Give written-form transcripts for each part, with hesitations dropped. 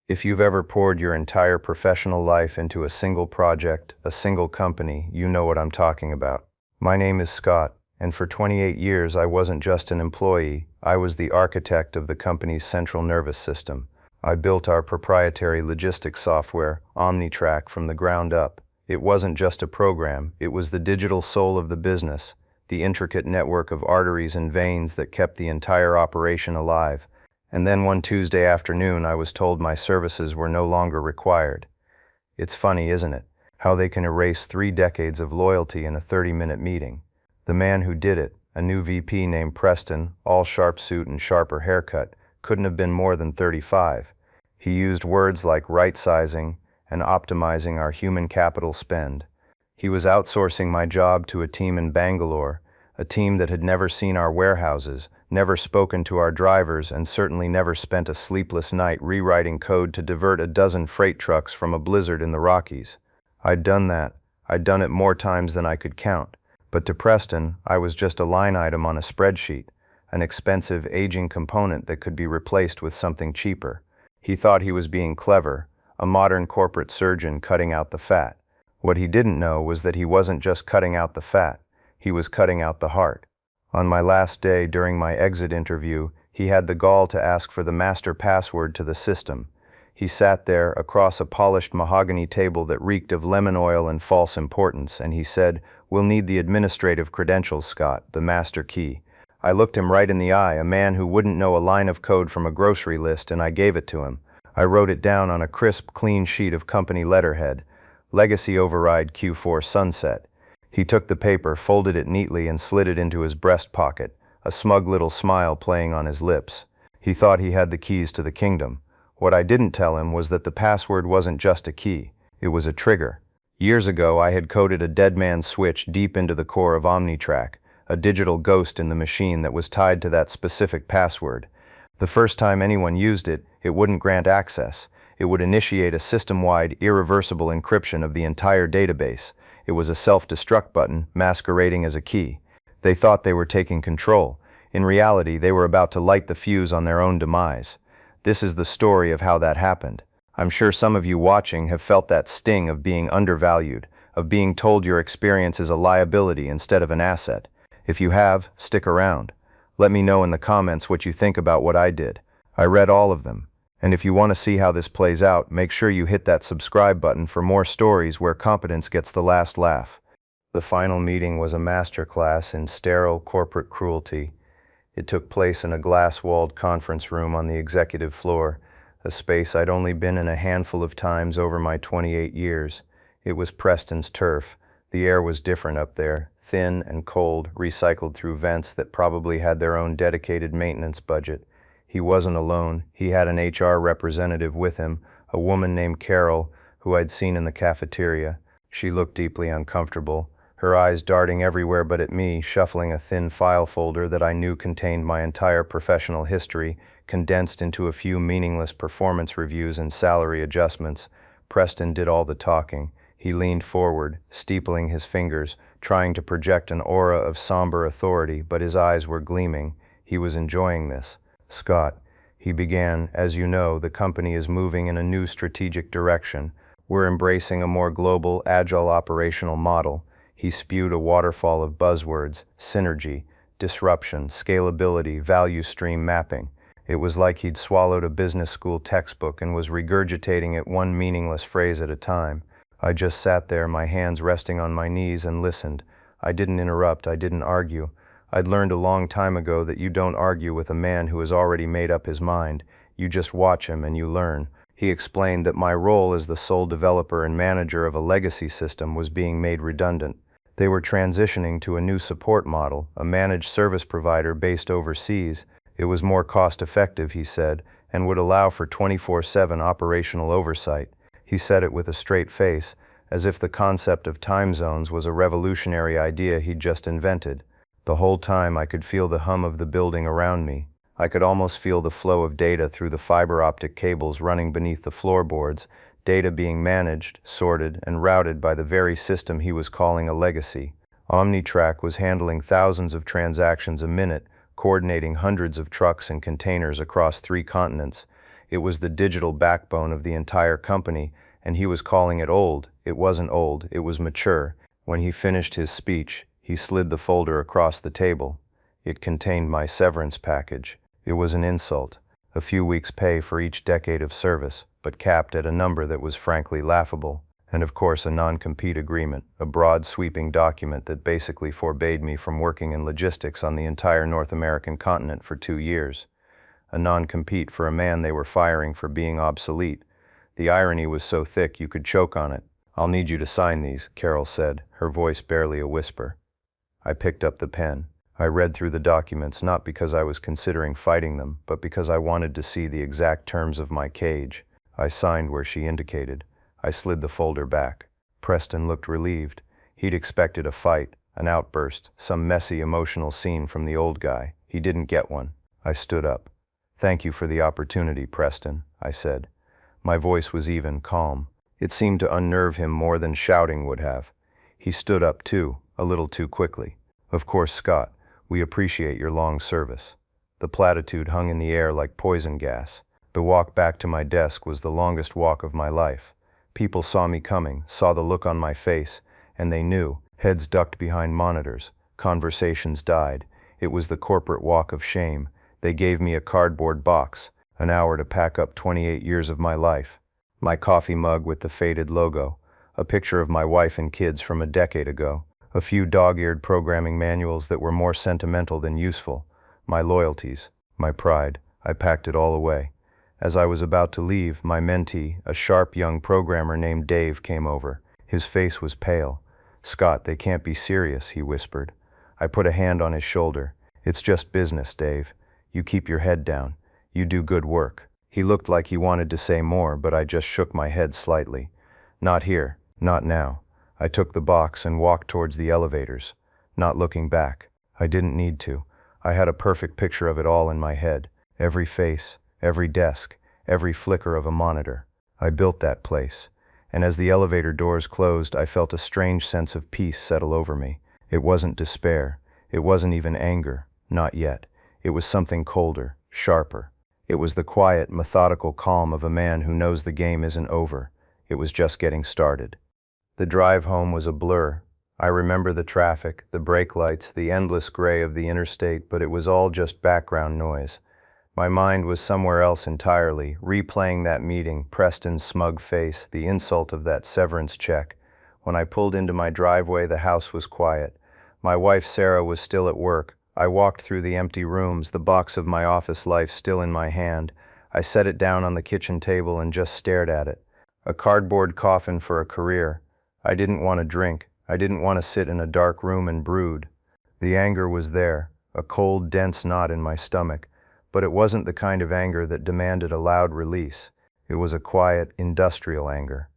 If you've ever poured your entire professional life into a single project, a single company, you know what I'm talking about. My name is Scott, and for 28 years I wasn't just an employee, I was the architect of the company's central nervous system. I built our proprietary logistics software, OmniTrack, from the ground up. It wasn't just a program, it was the digital soul of the business, the intricate network of arteries and veins that kept the entire operation alive. And then one Tuesday afternoon, I was told my services were no longer required. It's funny, isn't it, how they can erase 3 decades of loyalty in a 30-minute meeting. The man who did it, a new VP named Preston, all sharp suit and sharper haircut, couldn't have been more than 35. He used words like right-sizing and optimizing our human capital spend. He was outsourcing my job to a team in Bangalore, a team that had never seen our warehouses, never spoken to our drivers, and certainly never spent a sleepless night rewriting code to divert a dozen freight trucks from a blizzard in the Rockies. I'd done that. I'd done it more times than I could count. But to Preston, I was just a line item on a spreadsheet, an expensive, aging component that could be replaced with something cheaper. He thought he was being clever, a modern corporate surgeon cutting out the fat. What he didn't know was that he wasn't just cutting out the fat, he was cutting out the heart. On my last day during my exit interview, he had the gall to ask for the master password to the system. He sat there across a polished mahogany table that reeked of lemon oil and false importance, and he said, "We'll need the administrative credentials, Scott, the master key." I looked him right in the eye, a man who wouldn't know a line of code from a grocery list, and I gave it to him. I wrote it down on a crisp, clean sheet of company letterhead. Legacy Override Q4 Sunset. He took the paper, folded it neatly, and slid it into his breast pocket, a smug little smile playing on his lips. He thought he had the keys to the kingdom. What I didn't tell him was that the password wasn't just a key, it was a trigger. Years ago, I had coded a dead man's switch deep into the core of OmniTrack, a digital ghost in the machine that was tied to that specific password. The first time anyone used it, it wouldn't grant access. It would initiate a system-wide, irreversible encryption of the entire database. It was a self-destruct button masquerading as a key. They thought they were taking control. In reality, they were about to light the fuse on their own demise. This is the story of how that happened. I'm sure some of you watching have felt that sting of being undervalued, of being told your experience is a liability instead of an asset. If you have, stick around. Let me know in the comments what you think about what I did. I read all of them. And if you want to see how this plays out, make sure you hit that subscribe button for more stories where competence gets the last laugh. The final meeting was a masterclass in sterile corporate cruelty. It took place in a glass-walled conference room on the executive floor, a space I'd only been in a handful of times over my 28 years. It was Preston's turf. The air was different up there, thin and cold, recycled through vents that probably had their own dedicated maintenance budget. He wasn't alone. He had an HR representative with him, a woman named Carol, who I'd seen in the cafeteria. She looked deeply uncomfortable, her eyes darting everywhere but at me, shuffling a thin file folder that I knew contained my entire professional history, condensed into a few meaningless performance reviews and salary adjustments. Preston did all the talking. He leaned forward, steepling his fingers, trying to project an aura of somber authority, but his eyes were gleaming. He was enjoying this. "Scott," he began, "as you know, the company is moving in a new strategic direction. We're embracing a more global, agile operational model." He spewed a waterfall of buzzwords: synergy, disruption, scalability, value stream mapping. It was like he'd swallowed a business school textbook and was regurgitating it one meaningless phrase at a time. I just sat there, my hands resting on my knees, and listened. I didn't interrupt, I didn't argue. I'd learned a long time ago that you don't argue with a man who has already made up his mind. You just watch him and you learn. He explained that my role as the sole developer and manager of a legacy system was being made redundant. They were transitioning to a new support model, a managed service provider based overseas. It was more cost-effective, he said, and would allow for 24/7 operational oversight. He said it with a straight face, as if the concept of time zones was a revolutionary idea he'd just invented. The whole time I could feel the hum of the building around me. I could almost feel the flow of data through the fiber optic cables running beneath the floorboards, data being managed, sorted, and routed by the very system he was calling a legacy. OmniTrack was handling thousands of transactions a minute, coordinating hundreds of trucks and containers across 3 continents. It was the digital backbone of the entire company, and he was calling it old. It wasn't old, it was mature. When he finished his speech, he slid the folder across the table. It contained my severance package. It was an insult. A few weeks' pay for each decade of service, but capped at a number that was frankly laughable. And of course a non-compete agreement, a broad sweeping document that basically forbade me from working in logistics on the entire North American continent for 2 years. A non-compete for a man they were firing for being obsolete. The irony was so thick you could choke on it. "I'll need you to sign these," Carol said, her voice barely a whisper. I picked up the pen. I read through the documents not because I was considering fighting them, but because I wanted to see the exact terms of my cage. I signed where she indicated. I slid the folder back. Preston looked relieved. He'd expected a fight, an outburst, some messy emotional scene from the old guy. He didn't get one. I stood up. "Thank you for the opportunity, Preston," I said. My voice was even, calm. It seemed to unnerve him more than shouting would have. He stood up too, a little too quickly. "Of course, Scott, we appreciate your long service." The platitude hung in the air like poison gas. The walk back to my desk was the longest walk of my life. People saw me coming, saw the look on my face, and they knew. Heads ducked behind monitors. Conversations died. It was the corporate walk of shame. They gave me a cardboard box, an hour to pack up 28 years of my life. My coffee mug with the faded logo, a picture of my wife and kids from a decade ago, a few dog-eared programming manuals that were more sentimental than useful, my loyalties, my pride. I packed it all away. As I was about to leave, my mentee, a sharp young programmer named Dave, came over. His face was pale. "Scott, they can't be serious," he whispered. I put a hand on his shoulder. "It's just business, Dave. You keep your head down. You do good work." He looked like he wanted to say more, but I just shook my head slightly. "Not here. Not now." I took the box and walked towards the elevators, not looking back. I didn't need to. I had a perfect picture of it all in my head. Every face, every desk, every flicker of a monitor. I built that place. And as the elevator doors closed, I felt a strange sense of peace settle over me. It wasn't despair. It wasn't even anger. Not yet. It was something colder, sharper. It was the quiet, methodical calm of a man who knows the game isn't over. It was just getting started. The drive home was a blur. I remember the traffic, the brake lights, the endless gray of the interstate, but it was all just background noise. My mind was somewhere else entirely, replaying that meeting, Preston's smug face, the insult of that severance check. When I pulled into my driveway, the house was quiet. My wife Sarah was still at work. I walked through the empty rooms, the box of my office life still in my hand. I set it down on the kitchen table and just stared at it. A cardboard coffin for a career. I didn't want to drink. I didn't want to sit in a dark room and brood. The anger was there, a cold, dense knot in my stomach, but it wasn't the kind of anger that demanded a loud release. It was a quiet, industrial anger.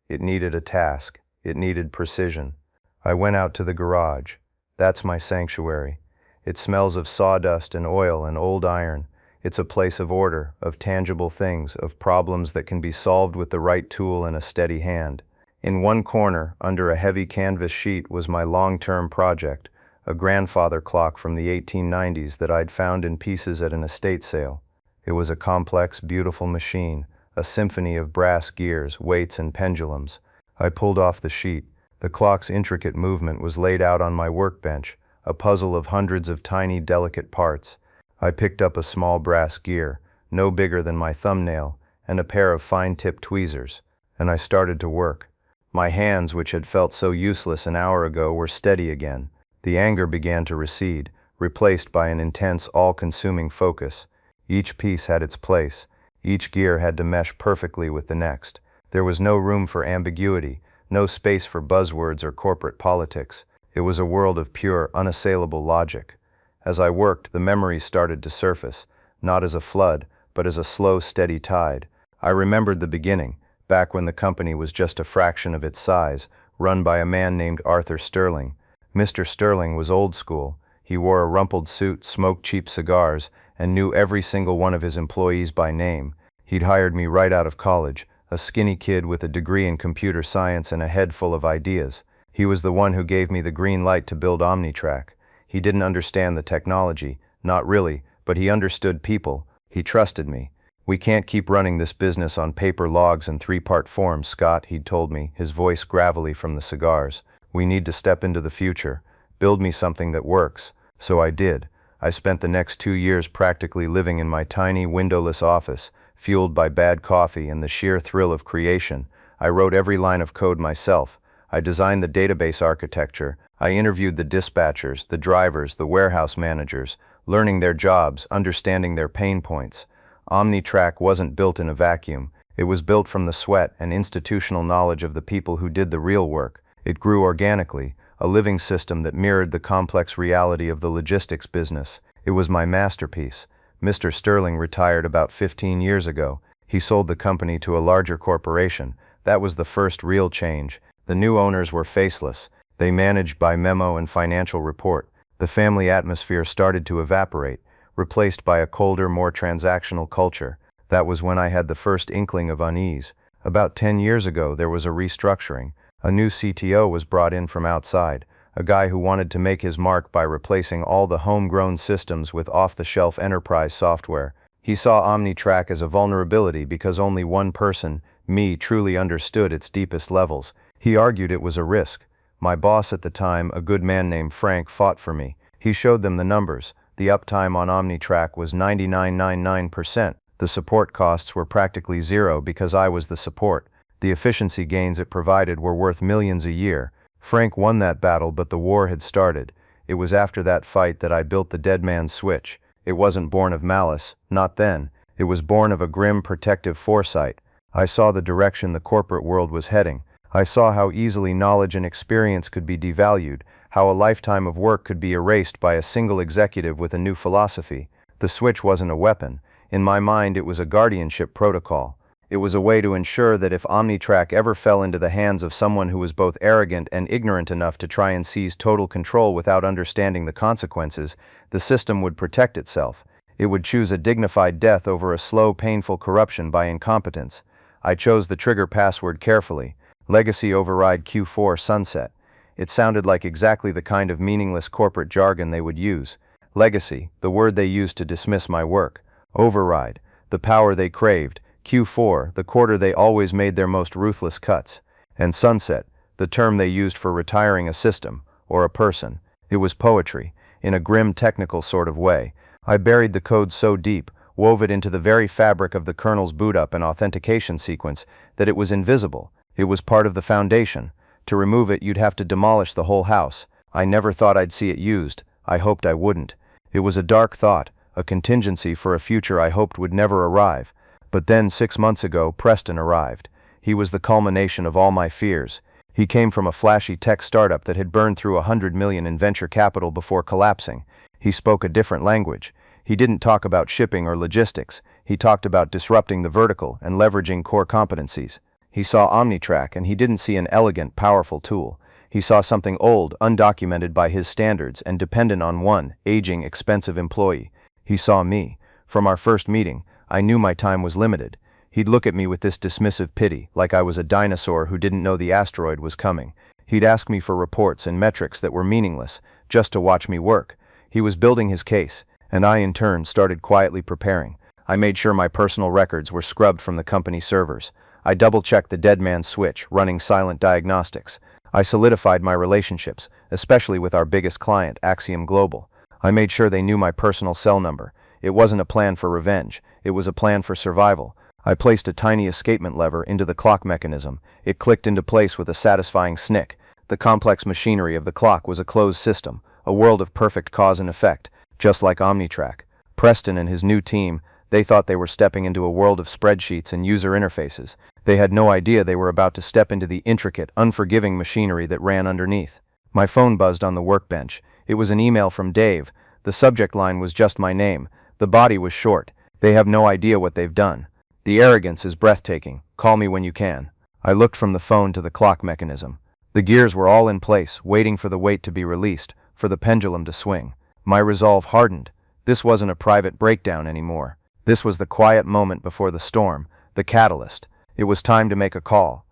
It needed a task. It needed precision. I went out to the garage. That's my sanctuary. It smells of sawdust and oil and old iron. It's a place of order, of tangible things, of problems that can be solved with the right tool and a steady hand. In one corner, under a heavy canvas sheet, was my long-term project, a grandfather clock from the 1890s that I'd found in pieces at an estate sale. It was a complex, beautiful machine, a symphony of brass gears, weights, and pendulums. I pulled off the sheet. The clock's intricate movement was laid out on my workbench, a puzzle of hundreds of tiny, delicate parts. I picked up a small brass gear, no bigger than my thumbnail, and a pair of fine-tipped tweezers, and I started to work. My hands, which had felt so useless an hour ago, were steady again. The anger began to recede, replaced by an intense, all-consuming focus. Each piece had its place. Each gear had to mesh perfectly with the next. There was no room for ambiguity, no space for buzzwords or corporate politics. It was a world of pure, unassailable logic. As I worked, the memories started to surface, not as a flood, but as a slow, steady tide. I remembered the beginning, back when the company was just a fraction of its size, run by a man named Arthur Sterling. Mr. Sterling was old school. He wore a rumpled suit, smoked cheap cigars, and knew every single one of his employees by name. He'd hired me right out of college, a skinny kid with a degree in computer science and a head full of ideas. He was the one who gave me the green light to build OmniTrack. He didn't understand the technology, not really, but he understood people. He trusted me. "We can't keep running this business on paper logs and three-part forms, Scott," he'd told me, his voice gravelly from the cigars. "We need to step into the future. Build me something that works." So I did. I spent the next 2 years practically living in my tiny, windowless office, fueled by bad coffee and the sheer thrill of creation. I wrote every line of code myself. I designed the database architecture. I interviewed the dispatchers, the drivers, the warehouse managers, learning their jobs, understanding their pain points. OmniTrack wasn't built in a vacuum. It was built from the sweat and institutional knowledge of the people who did the real work. It grew organically, a living system that mirrored the complex reality of the logistics business. It was my masterpiece. Mr. Sterling retired about 15 years ago. He sold the company to a larger corporation. That was the first real change. The new owners were faceless. They managed by memo and financial report. The family atmosphere started to evaporate, replaced by a colder, more transactional culture. That was when I had the first inkling of unease. About 10 years ago, there was a restructuring. A new CTO was brought in from outside, a guy who wanted to make his mark by replacing all the homegrown systems with off-the-shelf enterprise software. He saw OmniTrack as a vulnerability because only one person, me, truly understood its deepest levels. He argued it was a risk. My boss at the time, a good man named Frank, fought for me. He showed them the numbers. The uptime on OmniTrack was 99.99%. The support costs were practically zero because I was the support. The efficiency gains it provided were worth millions a year. Frank won that battle, but the war had started. It was after that fight that I built the dead man's switch. It wasn't born of malice, not then. It was born of a grim, protective foresight. I saw the direction the corporate world was heading. I saw how easily knowledge and experience could be devalued, how a lifetime of work could be erased by a single executive with a new philosophy. The switch wasn't a weapon. In my mind, it was a guardianship protocol. It was a way to ensure that if OmniTrack ever fell into the hands of someone who was both arrogant and ignorant enough to try and seize total control without understanding the consequences, the system would protect itself. It would choose a dignified death over a slow, painful corruption by incompetence. I chose the trigger password carefully. Legacy override Q4 sunset. It sounded like exactly the kind of meaningless corporate jargon they would use. Legacy, the word they used to dismiss my work. Override, the power they craved. Q4, the quarter they always made their most ruthless cuts. And sunset, the term they used for retiring a system, or a person. It was poetry, in a grim technical sort of way. I buried the code so deep, wove it into the very fabric of the kernel's boot-up and authentication sequence, that it was invisible. It was part of the foundation. To remove it, you'd have to demolish the whole house. I never thought I'd see it used. I hoped I wouldn't. It was a dark thought, a contingency for a future I hoped would never arrive. But then, 6 months ago, Preston arrived. He was the culmination of all my fears. He came from a flashy tech startup that had burned through $100 million in venture capital before collapsing. He spoke a different language. He didn't talk about shipping or logistics. He talked about disrupting the vertical and leveraging core competencies. He saw OmniTrack, and he didn't see an elegant, powerful tool. He saw something old, undocumented by his standards, and dependent on one aging, expensive employee. He saw me. From our first meeting, I knew my time was limited. He'd look at me with this dismissive pity, like I was a dinosaur who didn't know the asteroid was coming. He'd ask me for reports and metrics that were meaningless, just to watch me work. He was building his case, and I, in turn, started quietly preparing. I made sure my personal records were scrubbed from the company servers. I double-checked the dead man's switch, running silent diagnostics. I solidified my relationships, especially with our biggest client, Axiom Global. I made sure they knew my personal cell number. It wasn't a plan for revenge. It was a plan for survival. I placed a tiny escapement lever into the clock mechanism. It clicked into place with a satisfying snick. The complex machinery of the clock was a closed system, a world of perfect cause and effect, just like OmniTrack. Preston and his new team, they thought they were stepping into a world of spreadsheets and user interfaces. They had no idea they were about to step into the intricate, unforgiving machinery that ran underneath. My phone buzzed on the workbench. It was an email from Dave. The subject line was just my name. The body was short. They have no idea what they've done. The arrogance is breathtaking. Call me when you can. I looked from the phone to the clock mechanism. The gears were all in place, waiting for the weight to be released, for the pendulum to swing. My resolve hardened. This wasn't a private breakdown anymore. This was the quiet moment before the storm, the catalyst. It was time to make a call.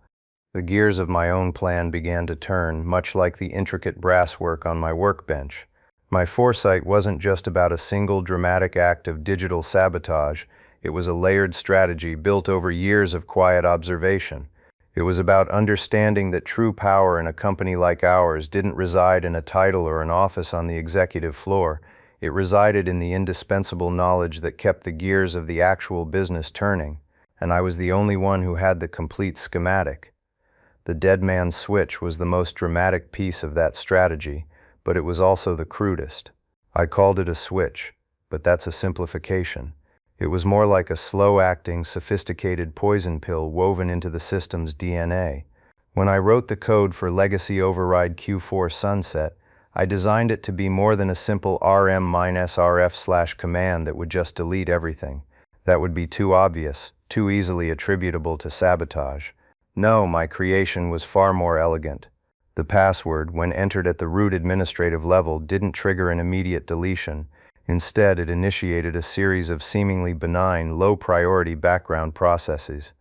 The gears of my own plan began to turn, much like the intricate brasswork on my workbench. My foresight wasn't just about a single dramatic act of digital sabotage. It was a layered strategy built over years of quiet observation. It was about understanding that true power in a company like ours didn't reside in a title or an office on the executive floor. It resided in the indispensable knowledge that kept the gears of the actual business turning, and I was the only one who had the complete schematic. The dead man's switch was the most dramatic piece of that strategy, but it was also the crudest. I called it a switch, but that's a simplification. It was more like a slow-acting, sophisticated poison pill woven into the system's DNA. When I wrote the code for Legacy Override Q4 Sunset, I designed it to be more than a simple rm-rf/ command that would just delete everything. That would be too obvious, too easily attributable to sabotage. No, my creation was far more elegant. The password, when entered at the root administrative level, didn't trigger an immediate deletion. Instead, it initiated a series of seemingly benign, low-priority background processes.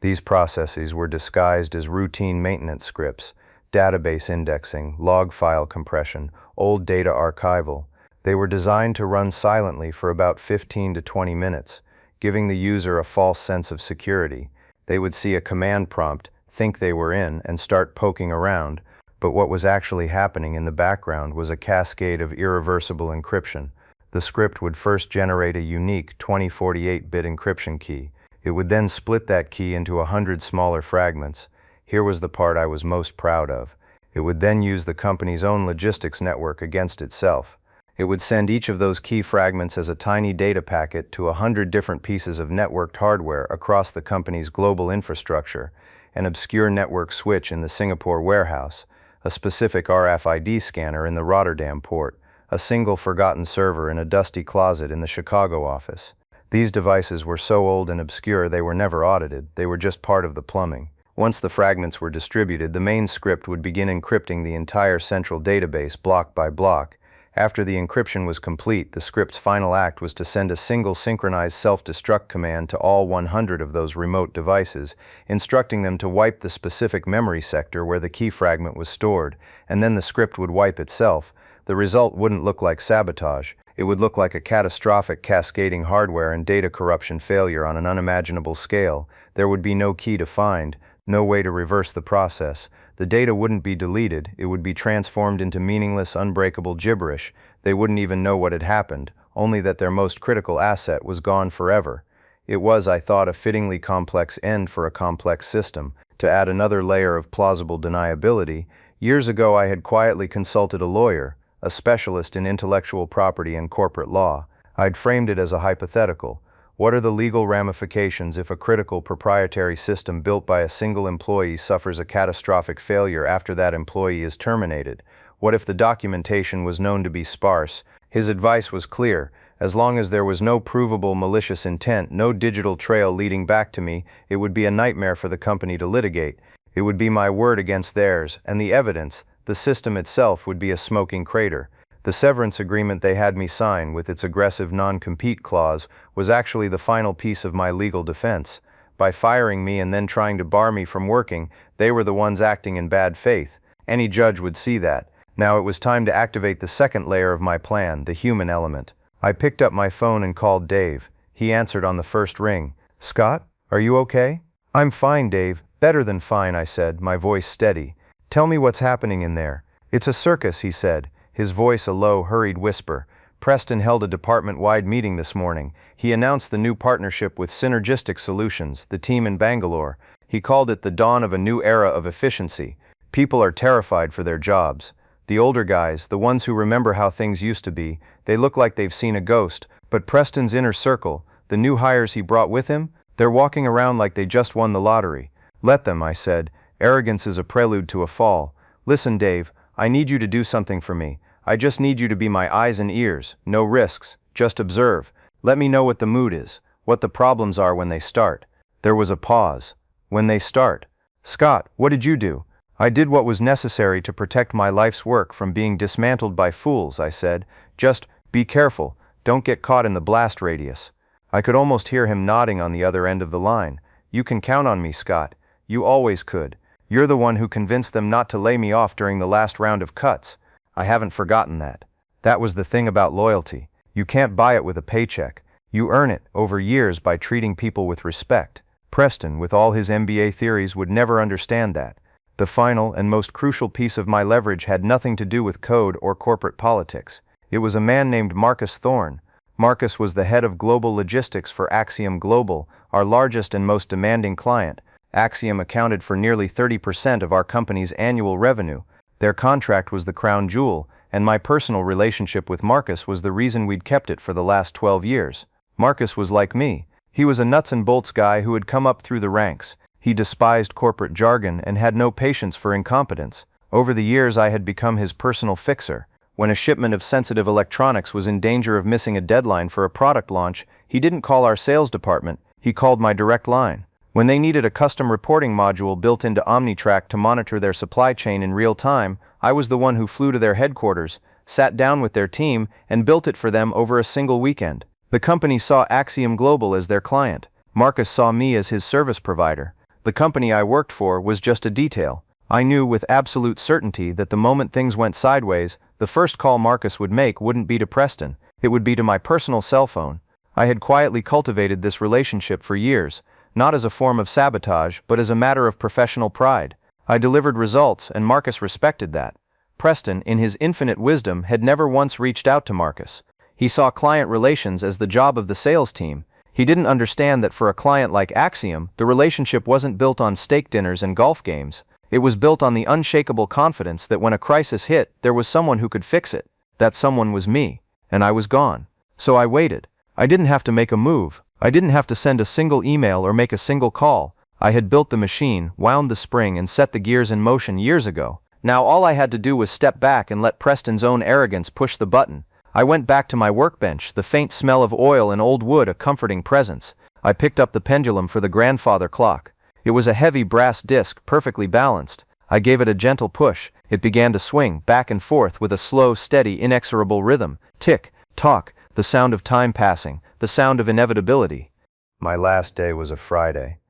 These processes were disguised as routine maintenance scripts, database indexing, log file compression, old data archival. They were designed to run silently for about 15 to 20 minutes, giving the user a false sense of security. They would see a command prompt, think they were in, and start poking around, but what was actually happening in the background was a cascade of irreversible encryption. The script would first generate a unique 2048-bit encryption key. It would then split that key into 100 smaller fragments. Here was the part I was most proud of. It would then use the company's own logistics network against itself. It would send each of those key fragments as a tiny data packet to 100 different pieces of networked hardware across the company's global infrastructure, an obscure network switch in the Singapore warehouse, a specific RFID scanner in the Rotterdam port, a single forgotten server in a dusty closet in the Chicago office. These devices were so old and obscure they were never audited, they were just part of the plumbing. Once the fragments were distributed, the main script would begin encrypting the entire central database block by block. After the encryption was complete, the script's final act was to send a single synchronized self-destruct command to all 100 of those remote devices, instructing them to wipe the specific memory sector where the key fragment was stored, and then the script would wipe itself. The result wouldn't look like sabotage. It would look like a catastrophic cascading hardware and data corruption failure on an unimaginable scale. There would be no key to find, no way to reverse the process. The data wouldn't be deleted, it would be transformed into meaningless, unbreakable gibberish. They wouldn't even know what had happened, only that their most critical asset was gone forever. It was, I thought, a fittingly complex end for a complex system. To add another layer of plausible deniability, years ago I had quietly consulted a lawyer, a specialist in intellectual property and corporate law. I'd framed it as a hypothetical. What are the legal ramifications if a critical proprietary system built by a single employee suffers a catastrophic failure after that employee is terminated? What if the documentation was known to be sparse? His advice was clear. As long as there was no provable malicious intent, no digital trail leading back to me, it would be a nightmare for the company to litigate. It would be my word against theirs, and the evidence, the system itself, would be a smoking crater. The severance agreement they had me sign, with its aggressive non-compete clause, was actually the final piece of my legal defense. By firing me and then trying to bar me from working, they were the ones acting in bad faith. Any judge would see that. Now it was time to activate the second layer of my plan, the human element. I picked up my phone and called Dave. He answered on the first ring. "Scott, are you okay?" "I'm fine, Dave. Better than fine," I said, my voice steady. "Tell me what's happening in there." "It's a circus," he said, his voice a low, hurried whisper. "Preston held a department-wide meeting this morning. He announced the new partnership with Synergistic Solutions, the team in Bangalore. He called it the dawn of a new era of efficiency. People are terrified for their jobs. The older guys, the ones who remember how things used to be, they look like they've seen a ghost. But Preston's inner circle, the new hires he brought with him, they're walking around like they just won the lottery." "Let them," I said. "Arrogance is a prelude to a fall. Listen, Dave, I need you to do something for me. I just need you to be my eyes and ears. No risks. Just observe. Let me know what the mood is, what the problems are when they start." There was a pause. "When they start." "Scott, what did you do?" "I did what was necessary to protect my life's work from being dismantled by fools," I said. "Just be careful. Don't get caught in the blast radius." I could almost hear him nodding on the other end of the line. "You can count on me, Scott. You always could. You're the one who convinced them not to lay me off during the last round of cuts. I haven't forgotten that. That was the thing about loyalty. You can't buy it with a paycheck. You earn it over years by treating people with respect. Preston, with all his MBA theories, would never understand that. The final and most crucial piece of my leverage had nothing to do with code or corporate politics. It was a man named Marcus Thorne. Marcus was the head of global logistics for Axiom Global, our largest and most demanding client. Axiom accounted for nearly 30% of our company's annual revenue. Their contract was the crown jewel, and my personal relationship with Marcus was the reason we'd kept it for the last 12 years. Marcus was like me. He was a nuts and bolts guy who had come up through the ranks. He despised corporate jargon and had no patience for incompetence. Over the years, I had become his personal fixer. When a shipment of sensitive electronics was in danger of missing a deadline for a product launch, he didn't call our sales department, he called my direct line. When they needed a custom reporting module built into OmniTrack to monitor their supply chain in real time, I was the one who flew to their headquarters, sat down with their team, and built it for them over a single weekend. The company saw Axiom Global as their client. Marcus saw me as his service provider. The company I worked for was just a detail. I knew with absolute certainty that the moment things went sideways, the first call Marcus would make wouldn't be to Preston, it would be to my personal cell phone. I had quietly cultivated this relationship for years, not as a form of sabotage, but as a matter of professional pride. I delivered results, and Marcus respected that. Preston, in his infinite wisdom, had never once reached out to Marcus. He saw client relations as the job of the sales team. He didn't understand that for a client like Axiom, the relationship wasn't built on steak dinners and golf games. It was built on the unshakable confidence that when a crisis hit, there was someone who could fix it. That someone was me, and I was gone. So I waited. I didn't have to make a move. I didn't have to send a single email or make a single call. I had built the machine, wound the spring, and set the gears in motion years ago. Now all I had to do was step back and let Preston's own arrogance push the button. I went back to my workbench, the faint smell of oil and old wood a comforting presence. I picked up the pendulum for the grandfather clock. It was a heavy brass disc, perfectly balanced. I gave it a gentle push. It began to swing back and forth with a slow, steady, inexorable rhythm. Tick, tock, the sound of time passing, the sound of inevitability. My last day was a Friday.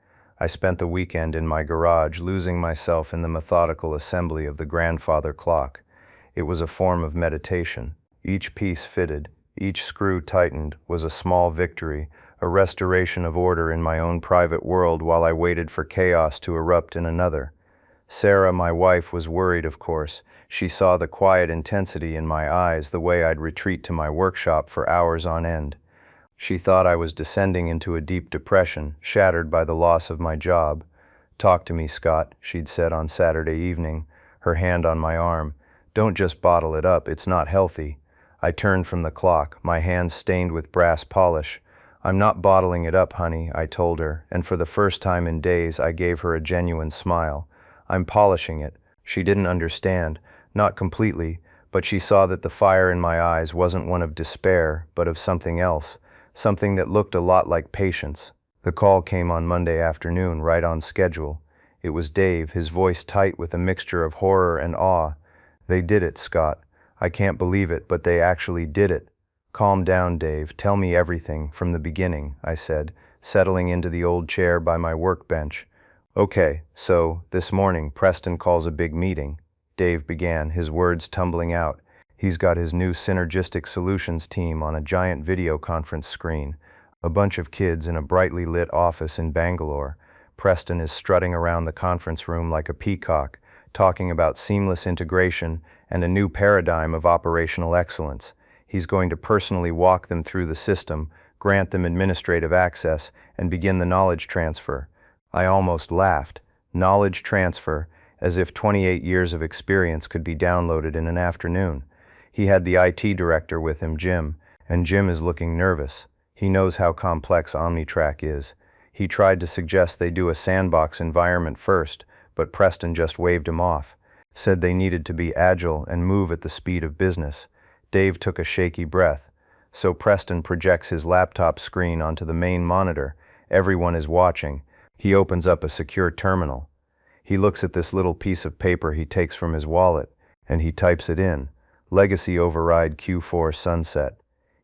I spent the weekend in my garage, losing myself in the methodical assembly of the grandfather clock. It was a form of meditation. Each piece fitted, each screw tightened, was a small victory, a restoration of order in my own private world while I waited for chaos to erupt in another. Sarah, my wife, was worried, of course. She saw the quiet intensity in my eyes, the way I'd retreat to my workshop for hours on end. She thought I was descending into a deep depression, shattered by the loss of my job. "Talk to me, Scott," she'd said on Saturday evening, her hand on my arm. "Don't just bottle it up, it's not healthy." I turned from the clock, my hands stained with brass polish. "I'm not bottling it up, honey," I told her, and for the first time in days I gave her a genuine smile. "I'm polishing it." She didn't understand, not completely, but she saw that the fire in my eyes wasn't one of despair, but of something else, something that looked a lot like patience. The call came on Monday afternoon, right on schedule. It was Dave, his voice tight with a mixture of horror and awe. "They did it, Scott. I can't believe it, but they actually did it." "Calm down, Dave. Tell me everything, from the beginning," I said, settling into the old chair by my workbench. "Okay, so, this morning, Preston calls a big meeting," Dave began, his words tumbling out. "He's got his new Synergistic Solutions team on a giant video conference screen. A bunch of kids in a brightly lit office in Bangalore. Preston is strutting around the conference room like a peacock, talking about seamless integration and a new paradigm of operational excellence. He's going to personally walk them through the system, grant them administrative access, and begin the knowledge transfer." I almost laughed. Knowledge transfer, as if 28 years of experience could be downloaded in an afternoon. He had the IT director with him, Jim, and Jim is looking nervous. He knows how complex OmniTrack is. He tried to suggest they do a sandbox environment first, but Preston just waved him off. Said they needed to be agile and move at the speed of business. Dave took a shaky breath. So Preston projects his laptop screen onto the main monitor. Everyone is watching. He opens up a secure terminal. He looks at this little piece of paper he takes from his wallet, and he types it in. Legacy override Q4 sunset.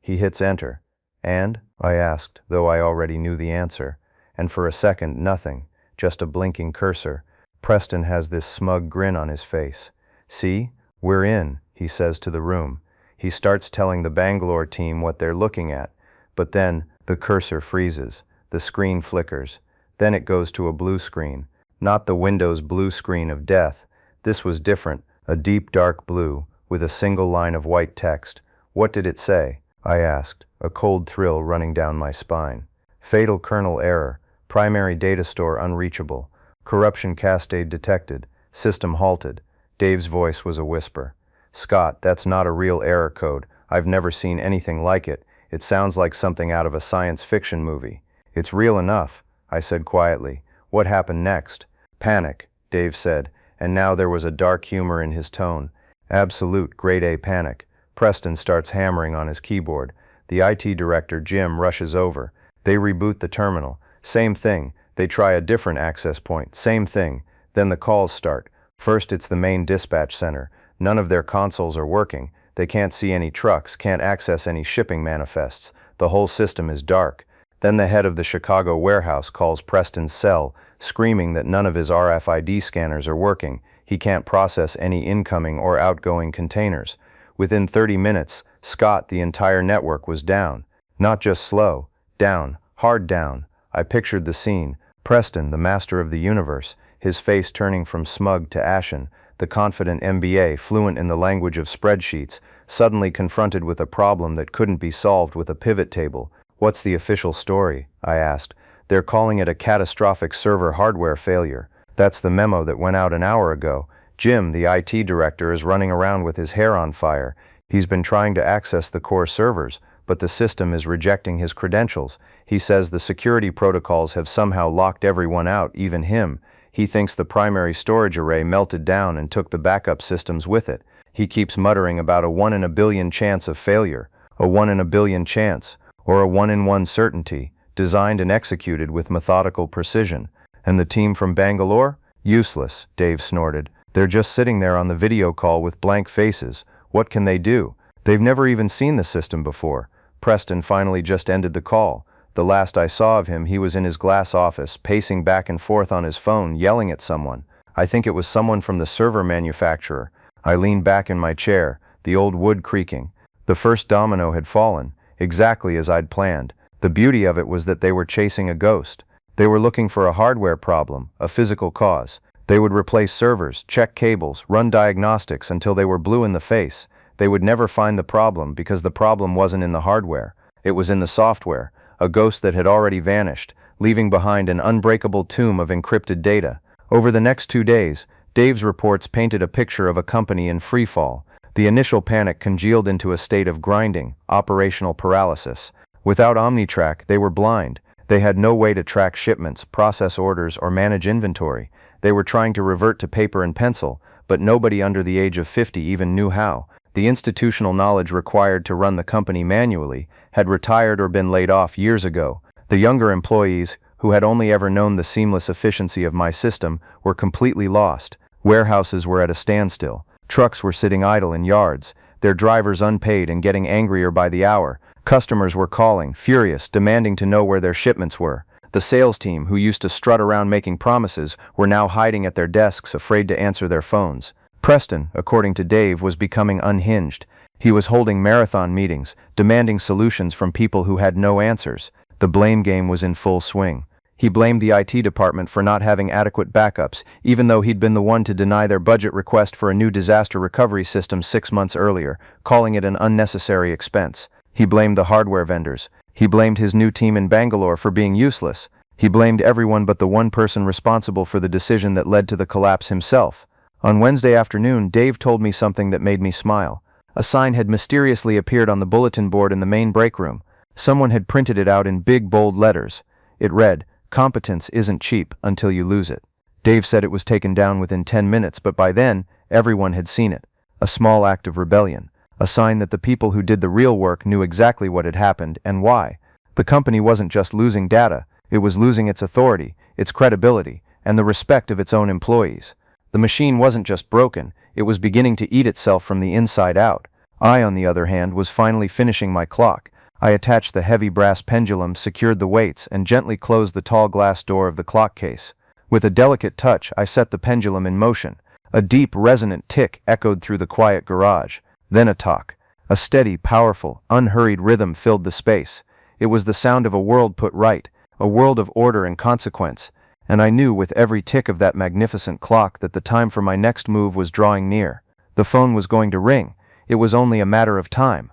He hits enter. "And?" I asked, though I already knew the answer. And for a second, nothing, just a blinking cursor. Preston has this smug grin on his face. "See? We're in," he says to the room. He starts telling the Bangalore team what they're looking at. But then, The cursor freezes. The screen flickers. Then it goes to a blue screen. Not the Windows blue screen of death. This was different, a deep dark blue, with a single line of white text. What did it say? I asked, a cold thrill running down my spine. Fatal kernel error. Primary data store unreachable. Corruption cascade detected. System halted. Dave's voice was a whisper. Scott, that's not a real error code. I've never seen anything like it. It sounds like something out of a science fiction movie. It's real enough, I said quietly. What happened next? Panic, Dave said, and now there was a dark humor in his tone. Absolute grade A panic. Preston starts hammering on his keyboard. The IT director, Jim, rushes over. They reboot the terminal. Same thing. They try a different access point. Same thing. Then the calls start. First it's the main dispatch center. None of their consoles are working. They can't see any trucks, can't access any shipping manifests. The whole system is dark. Then the head of the Chicago warehouse calls Preston's cell, screaming that none of his RFID scanners are working. He can't process any incoming or outgoing containers. Within 30 minutes, Scott, the entire network was down. Not just slow, down, hard down. I pictured the scene. Preston, the master of the universe, his face turning from smug to ashen, the confident MBA, fluent in the language of spreadsheets, suddenly confronted with a problem that couldn't be solved with a pivot table. What's the official story? I asked. They're calling it a catastrophic server hardware failure. That's the memo that went out an hour ago. Jim, the IT director, is running around with his hair on fire. He's been trying to access the core servers, but the system is rejecting his credentials. He says the security protocols have somehow locked everyone out, even him. He thinks the primary storage array melted down and took the backup systems with it. He keeps muttering about a 1 in a billion chance of failure, a 1 in a billion chance, or a 1 in 1 certainty, designed and executed with methodical precision. And the team from Bangalore? Useless, Dave snorted. They're just sitting there on the video call with blank faces. What can they do? They've never even seen the system before. Preston finally just ended the call. The last I saw of him, he was in his glass office, pacing back and forth on his phone, yelling at someone. I think it was someone from the server manufacturer. I leaned back in my chair, the old wood creaking. The first domino had fallen, exactly as I'd planned. The beauty of it was that they were chasing a ghost. They were looking for a hardware problem, a physical cause. They would replace servers, check cables, run diagnostics until they were blue in the face. They would never find the problem because the problem wasn't in the hardware. It was in the software, a ghost that had already vanished, leaving behind an unbreakable tomb of encrypted data. Over the next 2 days, Dave's reports painted a picture of a company in free fall. The initial panic congealed into a state of grinding, operational paralysis. Without OmniTrack, they were blind. They had no way to track shipments, process orders, or manage inventory. They were trying to revert to paper and pencil, but nobody under the age of 50 even knew how. The institutional knowledge required to run the company manually had retired or been laid off years ago. The younger employees, who had only ever known the seamless efficiency of my system, were completely lost. Warehouses were at a standstill. Trucks were sitting idle in yards, their drivers unpaid and getting angrier by the hour. Customers were calling, furious, demanding to know where their shipments were. The sales team, who used to strut around making promises, were now hiding at their desks, afraid to answer their phones. Preston, according to Dave, was becoming unhinged. He was holding marathon meetings, demanding solutions from people who had no answers. The blame game was in full swing. He blamed the IT department for not having adequate backups, even though he'd been the one to deny their budget request for a new disaster recovery system 6 months earlier, calling it an unnecessary expense. He blamed the hardware vendors. He blamed his new team in Bangalore for being useless. He blamed everyone but the one person responsible for the decision that led to the collapse himself. On Wednesday afternoon, Dave told me something that made me smile. A sign had mysteriously appeared on the bulletin board in the main break room. Someone had printed it out in big, bold letters. It read, "Competence isn't cheap until you lose it." Dave said it was taken down within 10 minutes, but by then, everyone had seen it. A small act of rebellion. A sign that the people who did the real work knew exactly what had happened and why. The company wasn't just losing data, it was losing its authority, its credibility, and the respect of its own employees. The machine wasn't just broken, it was beginning to eat itself from the inside out. I, on the other hand, was finally finishing my clock. I attached the heavy brass pendulum, secured the weights, and gently closed the tall glass door of the clock case. With a delicate touch, I set the pendulum in motion. A deep, resonant tick echoed through the quiet garage. Then a talk. A steady, powerful, unhurried rhythm filled the space. It was the sound of a world put right, a world of order and consequence, and I knew with every tick of that magnificent clock that the time for my next move was drawing near. The phone was going to ring. It was only a matter of time.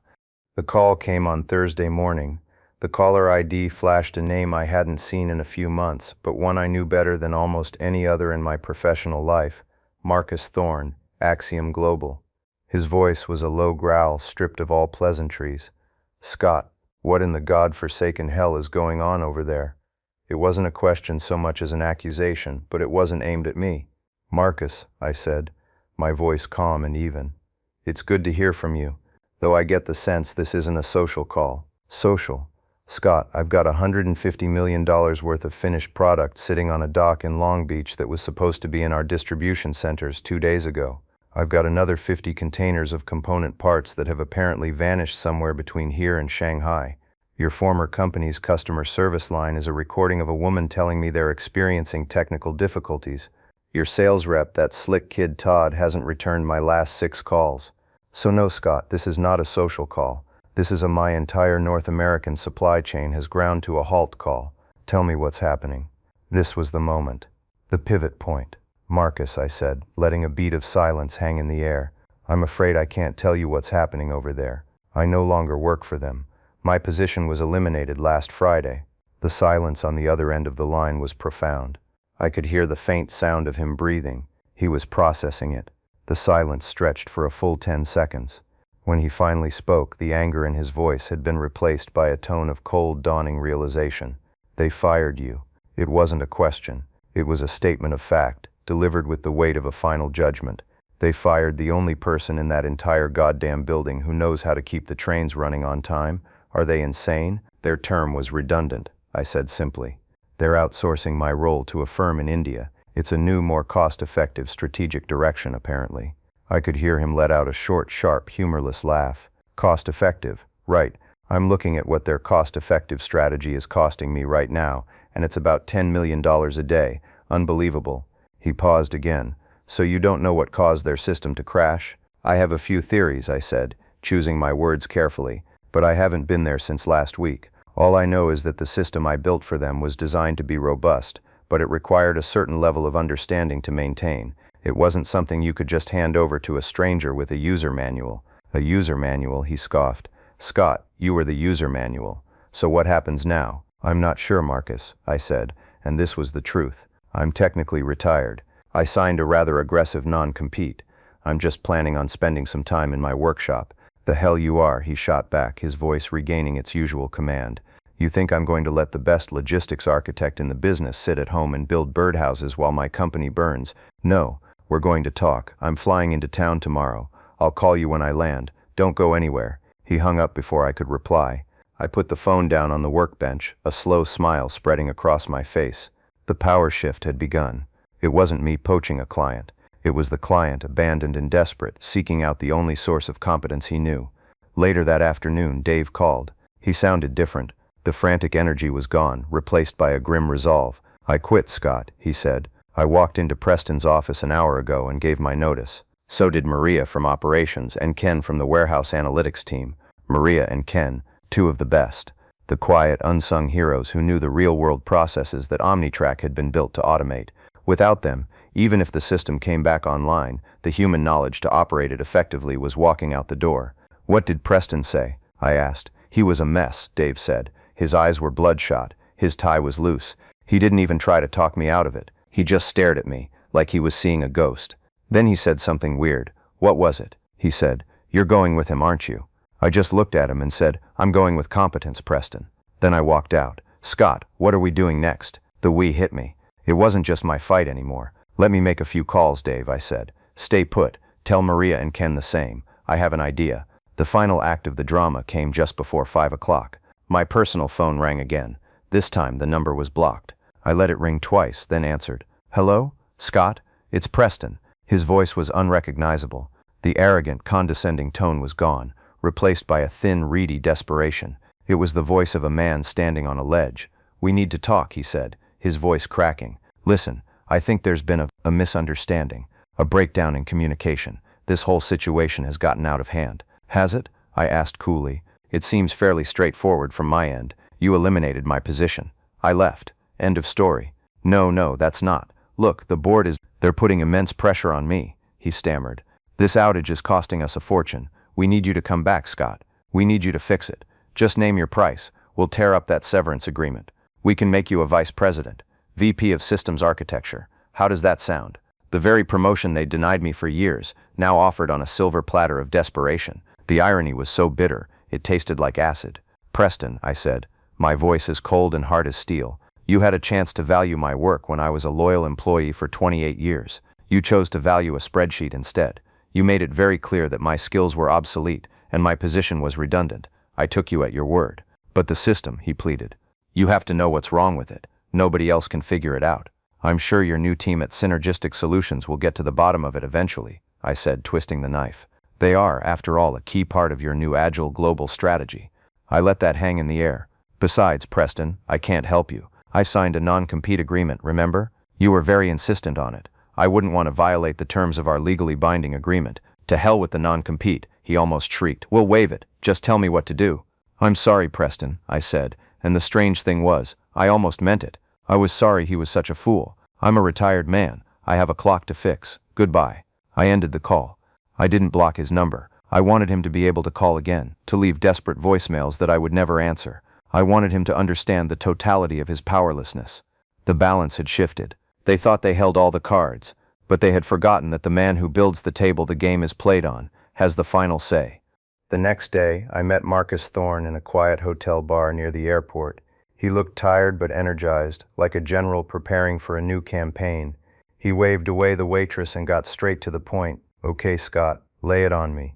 The call came on Thursday morning. The caller ID flashed a name I hadn't seen in a few months, but one I knew better than almost any other in my professional life. Marcus Thorne, Axiom Global. His voice was a low growl stripped of all pleasantries. "Scott, what in the God-forsaken hell is going on over there?" It wasn't a question so much as an accusation, but it wasn't aimed at me. "Marcus," I said, my voice calm and even. "It's good to hear from you, though I get the sense this isn't a social call." "Social? Scott, I've got $150 million worth of finished product sitting on a dock in Long Beach that was supposed to be in our distribution centers 2 days ago. I've got another 50 containers of component parts that have apparently vanished somewhere between here and Shanghai. Your former company's customer service line is a recording of a woman telling me they're experiencing technical difficulties. Your sales rep, that slick kid Todd, hasn't returned my last 6 calls. So no, Scott, this is not a social call. This is a my entire North American supply chain has ground to a halt call. Tell me what's happening." This was the moment. The pivot point. "Marcus," I said, letting a beat of silence hang in the air, "I'm afraid I can't tell you what's happening over there. I no longer work for them. My position was eliminated last Friday." The silence on the other end of the line was profound. I could hear the faint sound of him breathing. He was processing it. The silence stretched for a full 10 seconds. When he finally spoke, the anger in his voice had been replaced by a tone of cold, dawning realization. "They fired you." It wasn't a question. It was a statement of fact, delivered with the weight of a final judgment. "They fired the only person in that entire goddamn building who knows how to keep the trains running on time. Are they insane?" Their term was redundant, I said simply. "They're outsourcing my role to a firm in India. It's a new, more cost-effective strategic direction, apparently." I could hear him let out a short, sharp, humorless laugh. "Cost-effective? Right. I'm looking at what their cost-effective strategy is costing me right now, and it's about $10 million a day. Unbelievable." He paused again. "So you don't know what caused their system to crash?" "I have a few theories," I said, choosing my words carefully, "but I haven't been there since last week. All I know is that the system I built for them was designed to be robust, but it required a certain level of understanding to maintain. It wasn't something you could just hand over to a stranger with a user manual." "A user manual?" he scoffed. "Scott, you were the user manual. So what happens now?" "I'm not sure, Marcus," I said, and this was the truth. "I'm technically retired. I signed a rather aggressive non-compete. I'm just planning on spending some time in my workshop." "The hell you are," he shot back, his voice regaining its usual command. "You think I'm going to let the best logistics architect in the business sit at home and build birdhouses while my company burns? No. We're going to talk. I'm flying into town tomorrow. I'll call you when I land. Don't go anywhere." He hung up before I could reply. I put the phone down on the workbench, a slow smile spreading across my face. The power shift had begun. It wasn't me poaching a client. It was the client, abandoned and desperate, seeking out the only source of competence he knew. Later that afternoon, Dave called. He sounded different. The frantic energy was gone, replaced by a grim resolve. "I quit, Scott," he said. "I walked into Preston's office an hour ago and gave my notice. So did Maria from operations and Ken from the warehouse analytics team. Maria and Ken, 2 of the best. The quiet, unsung heroes who knew the real-world processes that OmniTrack had been built to automate. Without them, even if the system came back online, the human knowledge to operate it effectively was walking out the door." "What did Preston say?" I asked. "He was a mess," Dave said. "His eyes were bloodshot. His tie was loose. He didn't even try to talk me out of it. He just stared at me, like he was seeing a ghost. Then he said something weird." "What was it?" He said, "You're going with him, aren't you?" I just looked at him and said, "I'm going with competence, Preston." Then I walked out. "Scott, what are we doing next?" The we hit me. It wasn't just my fight anymore. "Let me make a few calls, Dave," I said. "Stay put. Tell Maria and Ken the same. I have an idea." The final act of the drama came just before 5 o'clock. My personal phone rang again. This time the number was blocked. I let it ring twice, then answered. "Hello? Scott? It's Preston." His voice was unrecognizable. The arrogant, condescending tone was gone, replaced by a thin, reedy desperation. It was the voice of a man standing on a ledge. "We need to talk," he said, his voice cracking. "Listen, I think there's been a misunderstanding, a breakdown in communication. This whole situation has gotten out of hand." "Has it?" I asked coolly. "It seems fairly straightforward from my end. You eliminated my position. I left. End of story. No, that's not. Look, they're putting immense pressure on me, he stammered. This outage is costing us a fortune. We need you to come back, Scott. We need you to fix it. Just name your price. We'll tear up that severance agreement. We can make you a vice president, VP of Systems Architecture. How does that sound? The very promotion they denied me for years, now offered on a silver platter of desperation. The irony was so bitter, it tasted like acid. Preston, I said, my voice as cold and hard as steel. You had a chance to value my work when I was a loyal employee for 28 years. You chose to value a spreadsheet instead. You made it very clear that my skills were obsolete and my position was redundant. I took you at your word. But the system, he pleaded. You have to know what's wrong with it. Nobody else can figure it out. I'm sure your new team at Synergistic Solutions will get to the bottom of it eventually, I said, twisting the knife. They are, after all, a key part of your new agile global strategy. I let that hang in the air. Besides, Preston, I can't help you. I signed a non-compete agreement, remember? You were very insistent on it. I wouldn't want to violate the terms of our legally binding agreement. To hell with the non-compete, he almost shrieked. We'll waive it. Just tell me what to do. I'm sorry, Preston, I said, and the strange thing was, I almost meant it. I was sorry he was such a fool. I'm a retired man. I have a clock to fix. Goodbye. I ended the call. I didn't block his number. I wanted him to be able to call again, to leave desperate voicemails that I would never answer. I wanted him to understand the totality of his powerlessness. The balance had shifted. They thought they held all the cards, but they had forgotten that the man who builds the table the game is played on has the final say. The next day, I met Marcus Thorne in a quiet hotel bar near the airport. He looked tired but energized, like a general preparing for a new campaign. He waved away the waitress and got straight to the point. Okay, Scott, lay it on me.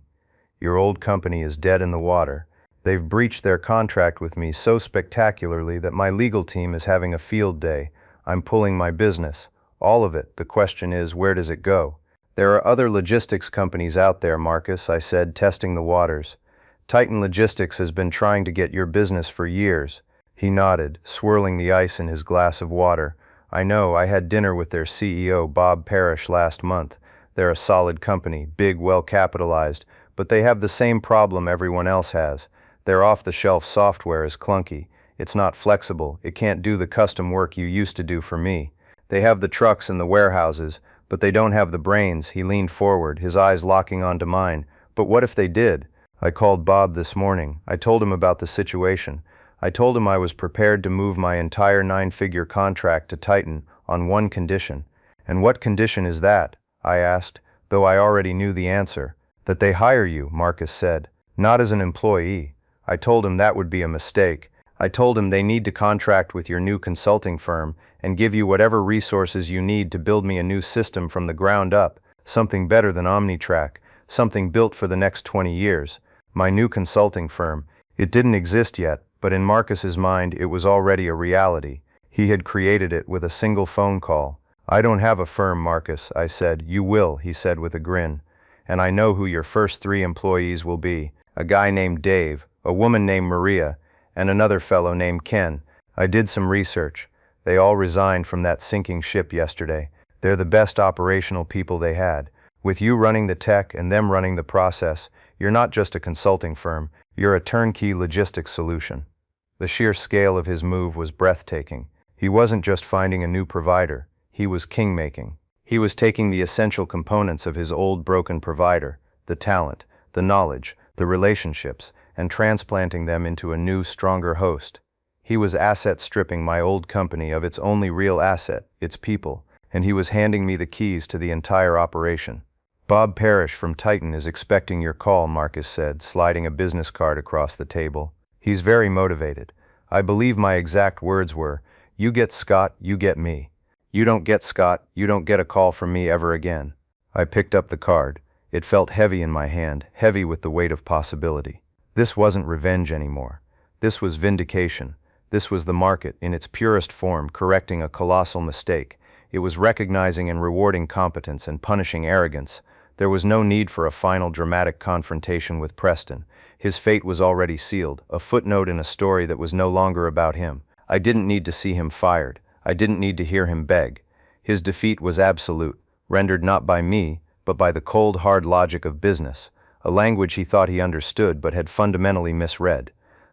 Your old company is dead in the water. They've breached their contract with me so spectacularly that my legal team is having a field day. I'm pulling my business. All of it. The question is, where does it go? There are other logistics companies out there, Marcus, I said, testing the waters. Titan Logistics has been trying to get your business for years. He nodded, swirling the ice in his glass of water. I know, I had dinner with their CEO, Bob Parrish, last month. They're a solid company, big, well-capitalized, but they have the same problem everyone else has. Their off-the-shelf software is clunky. It's not flexible. It can't do the custom work you used to do for me. They have the trucks and the warehouses, but they don't have the brains. He leaned forward, his eyes locking onto mine. But what if they did? I called Bob this morning. I told him about the situation. I told him I was prepared to move my entire 9-figure contract to Titan on one condition. And what condition is that? I asked, though I already knew the answer. That they hire you, Marcus said, not as an employee. I told him that would be a mistake. I told him they need to contract with your new consulting firm and give you whatever resources you need to build me a new system from the ground up, something better than OmniTrack, something built for the next 20 years. My new consulting firm, it didn't exist yet, but in Marcus's mind it was already a reality. He had created it with a single phone call. I don't have a firm, Marcus, I said. You will, he said with a grin. And I know who your first 3 employees will be. A guy named Dave, a woman named Maria, and another fellow named Ken. I did some research. They all resigned from that sinking ship yesterday. They're the best operational people they had. With you running the tech and them running the process, you're not just a consulting firm, you're a turnkey logistics solution. The sheer scale of his move was breathtaking. He wasn't just finding a new provider, he was king-making. He was taking the essential components of his old broken provider, the talent, the knowledge, the relationships, and transplanting them into a new, stronger host. He was asset stripping my old company of its only real asset, its people, and he was handing me the keys to the entire operation. Bob Parrish from Titan is expecting your call, Marcus said, sliding a business card across the table. He's very motivated. I believe my exact words were, you get Scott, you get me. You don't get Scott, you don't get a call from me ever again. I picked up the card. It felt heavy in my hand, heavy with the weight of possibility. This wasn't revenge anymore. This was vindication. This was the market, in its purest form, correcting a colossal mistake. It was recognizing and rewarding competence and punishing arrogance. There was no need for a final dramatic confrontation with Preston. His fate was already sealed, a footnote in a story that was no longer about him. I didn't need to see him fired. I didn't need to hear him beg. His defeat was absolute, rendered not by me, but by the cold, hard logic of business, a language he thought he understood but had fundamentally misread.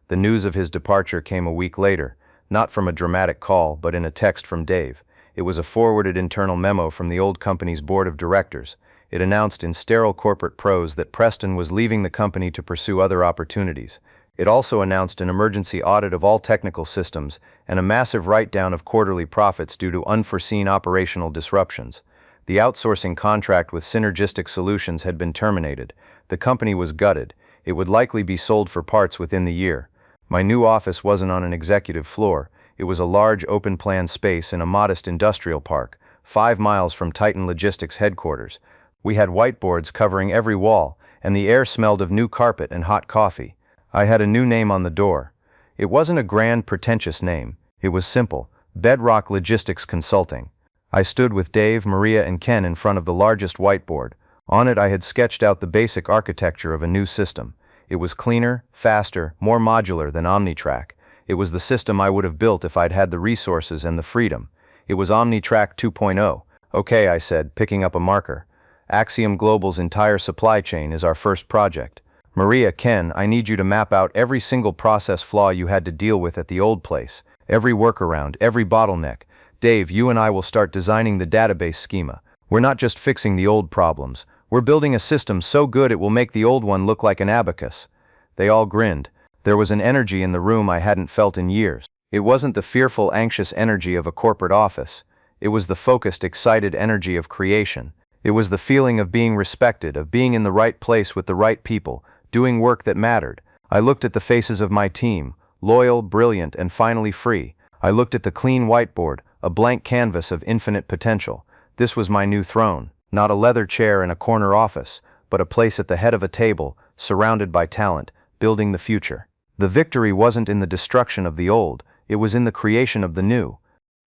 The news of his departure came a week later, not from a dramatic call, but in a text from Dave. It was a forwarded internal memo from the old company's board of directors. It announced in sterile corporate prose that Preston was leaving the company to pursue other opportunities. It also announced an emergency audit of all technical systems and a massive write-down of quarterly profits due to unforeseen operational disruptions. The outsourcing contract with Synergistic Solutions had been terminated. The company was gutted. It would likely be sold for parts within the year. My new office wasn't on an executive floor. It was a large open-plan space in a modest industrial park, 5 miles from Titan Logistics headquarters. We had whiteboards covering every wall, and the air smelled of new carpet and hot coffee. I had a new name on the door. It wasn't a grand, pretentious name. It was simple: Bedrock Logistics Consulting. I stood with Dave, Maria, and Ken in front of the largest whiteboard. On it I had sketched out the basic architecture of a new system. It was cleaner, faster, more modular than OmniTrack. It was the system I would have built if I'd had the resources and the freedom. It was OmniTrack 2.0. Okay, I said, picking up a marker. Axiom Global's entire supply chain is our first project. Maria, Ken, I need you to map out every single process flaw you had to deal with at the old place, every workaround, every bottleneck. Dave, you and I will start designing the database schema. We're not just fixing the old problems. We're building a system so good it will make the old one look like an abacus. They all grinned. There was an energy in the room I hadn't felt in years. It wasn't the fearful, anxious energy of a corporate office. It was the focused, excited energy of creation. It was the feeling of being respected, of being in the right place with the right people, doing work that mattered. I looked at the faces of my team, loyal, brilliant, and finally free. I looked at the clean whiteboard, a blank canvas of infinite potential. This was my new throne, not a leather chair in a corner office, but a place at the head of a table, surrounded by talent, building the future. The victory wasn't in the destruction of the old, it was in the creation of the new.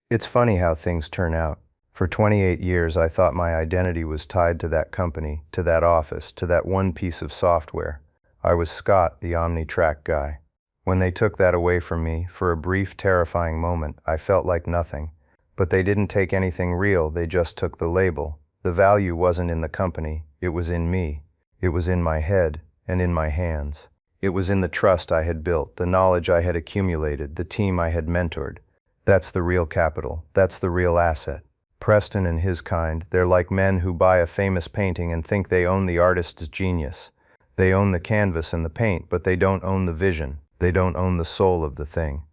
It's funny how things turn out. For 28 years I thought my identity was tied to that company, to that office, to that one piece of software. I was Scott, the OmniTrack guy. When they took that away from me, for a brief, terrifying moment, I felt like nothing. But they didn't take anything real, they just took the label. The value wasn't in the company, it was in me. It was in my head and in my hands. It was in the trust I had built, the knowledge I had accumulated, the team I had mentored. That's the real capital, that's the real asset. Preston and his kind, they're like men who buy a famous painting and think they own the artist's genius. They own the canvas and the paint, but they don't own the vision. They don't own the soul of the thing.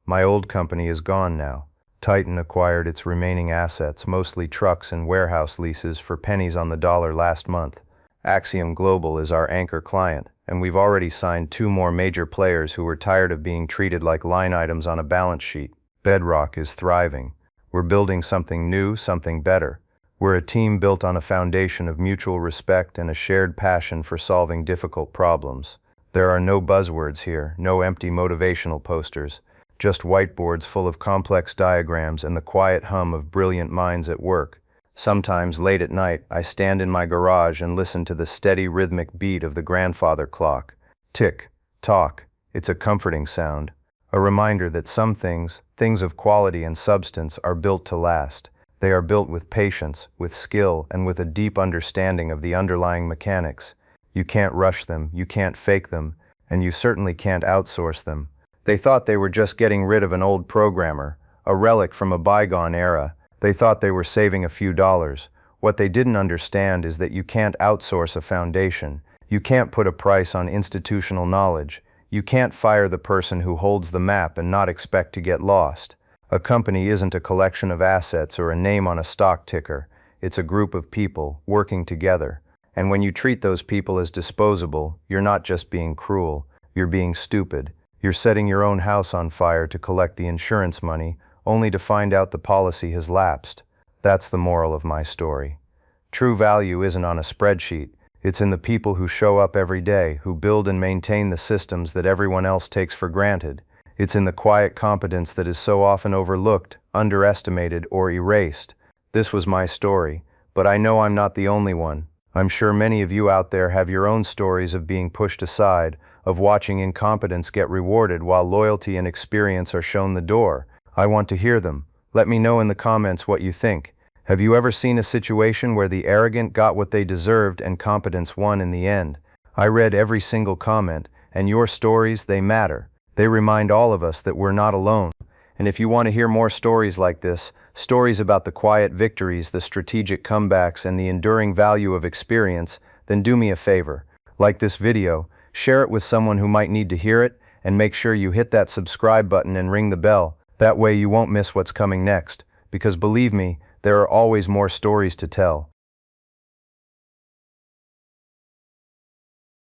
My old company is gone now. Titan acquired its remaining assets, mostly trucks and warehouse leases, for pennies on the dollar last month. Axiom Global is our anchor client, and we've already signed 2 more major players who were tired of being treated like line items on a balance sheet. Bedrock is thriving. We're building something new, something better. We're a team built on a foundation of mutual respect and a shared passion for solving difficult problems. There are no buzzwords here, no empty motivational posters, just whiteboards full of complex diagrams and the quiet hum of brilliant minds at work. Sometimes, late at night, I stand in my garage and listen to the steady rhythmic beat of the grandfather clock. Tick, tock, it's a comforting sound. A reminder that some things of quality and substance, are built to last. They are built with patience, with skill, and with a deep understanding of the underlying mechanics. You can't rush them, you can't fake them, and you certainly can't outsource them. They thought they were just getting rid of an old programmer, a relic from a bygone era. They thought they were saving a few dollars. What they didn't understand is that you can't outsource a foundation. You can't put a price on institutional knowledge. You can't fire the person who holds the map and not expect to get lost. A company isn't a collection of assets or a name on a stock ticker. It's a group of people working together. And when you treat those people as disposable, you're not just being cruel, you're being stupid. You're setting your own house on fire to collect the insurance money, only to find out the policy has lapsed. That's the moral of my story. True value isn't on a spreadsheet. It's in the people who show up every day, who build and maintain the systems that everyone else takes for granted. It's in the quiet competence that is so often overlooked, underestimated, or erased. This was my story, but I know I'm not the only one. I'm sure many of you out there have your own stories of being pushed aside, of watching incompetence get rewarded while loyalty and experience are shown the door. I want to hear them. Let me know in the comments what you think. Have you ever seen a situation where the arrogant got what they deserved and competence won in the end? I read every single comment, and your stories, they matter. They remind all of us that we're not alone. And if you want to hear more stories like this, stories about the quiet victories, the strategic comebacks, and the enduring value of experience, then do me a favor. Like this video, share it with someone who might need to hear it, and make sure you hit that subscribe button and ring the bell. That way you won't miss what's coming next. Because believe me, there are always more stories to tell.